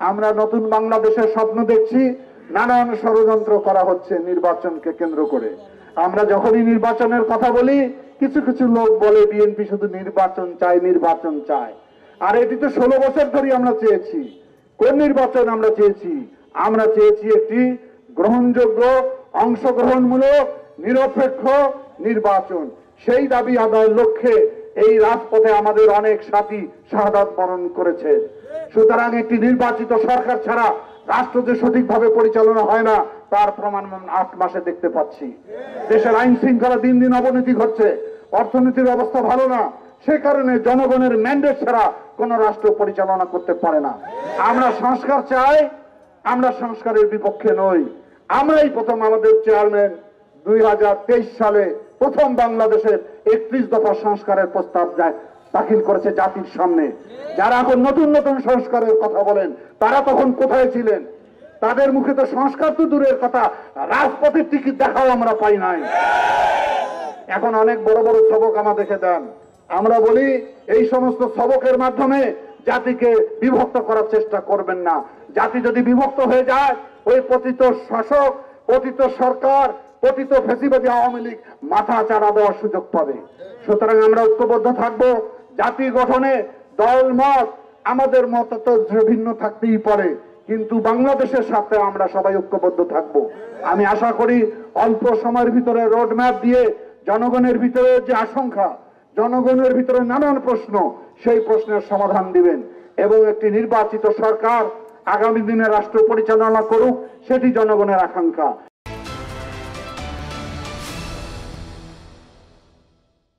আমরা নতুন বাংলাদেশের স্বপ্ন দেখছি, নানান ষড়যন্ত্র করা হচ্ছে নির্বাচনকে কেন্দ্র করে। আমরা যখনই নির্বাচনের কথা বলি, কিছু কিছু লোক বলে বিএনপি শুধু নির্বাচন চায়, নির্বাচন চায়। আর এটি তো 16 বছর ধরে আমরা চেয়েছি। কোন নির্বাচন আমরা চেয়েছি? আমরা চেয়েছি একটি গ্রহণযোগ্য, অংশগ্রহণমূলক, নিরপেক্ষ নির্বাচন। সেই দাবি আদায়ের লক্ষ্যে এই রাজপথে আমাদের অনেক সাথী শাহাদাত বরণ করেছে। সুতরাং একটি নির্বাচিত সরকার ছাড়া রাষ্ট্র যে সঠিকভাবে পরিচালনা হয় না, তার প্রমাণ 8 মাসে দেখতে পাচ্ছি। দেশের আইন শৃঙ্খলা দিন দিন অবনতি ঘটছে, অর্থনীতির অবস্থা ভালো না। সে কারণে জনগণের ম্যান্ডেট ছাড়া কোন রাষ্ট্র পরিচালনা করতে পারে না। আমরা সংস্কার চাই, আমরা সংস্কারের বিপক্ষে নই। আমরাই প্রথম আমাদের চেয়ারম্যান 2023 সালে প্রথম বাংলাদেশের 31 দফা সংস্কারের প্রস্তাব দাখিল করেছে জাতির সামনে। যারা এখন নতুন নতুন সংস্কারের কথা বলেন, তারা তখন কোথায় ছিলেন? তাদের মুখে তো সংস্কার তো দূরের কথা, রাজপথের টিকিট দেখাও আমরা পাই নাই। এখন অনেক বড় বড় সবক আমাদেরকে দেন। আমরা বলি এই সমস্ত সবকের মাধ্যমে জাতিকে বিভক্ত করার চেষ্টা করবেন না। জাতি যদি বিভক্ত হয়ে যায়, ওই পতিত শাসক, পতিত সরকার, পতিত ফ্যাসিবাদী আওয়ামী লীগ মাথা চাড়া দেওয়ার সুযোগ পাবে। সুতরাং আমরা ঐক্যবদ্ধ থাকবো। জাতি গঠনে দল মত, আমাদের মত তো ভিন্ন থাকতেই পারে, কিন্তু বাংলাদেশের সাথে আমরা সবাই ঐক্যবদ্ধ থাকবো। আমি আশা করি অল্প সময়ের ভিতরে রোড ম্যাপ দিয়ে জনগণের ভিতরে যে আশঙ্কা, জনগণের ভিতরে নানান প্রশ্ন, সেই প্রশ্নের সমাধান দিবেন এবং একটি নির্বাচিত সরকার আগামী দিনে রাষ্ট্র পরিচালনা করুক, সেটি জনগণের আকাঙ্ক্ষা।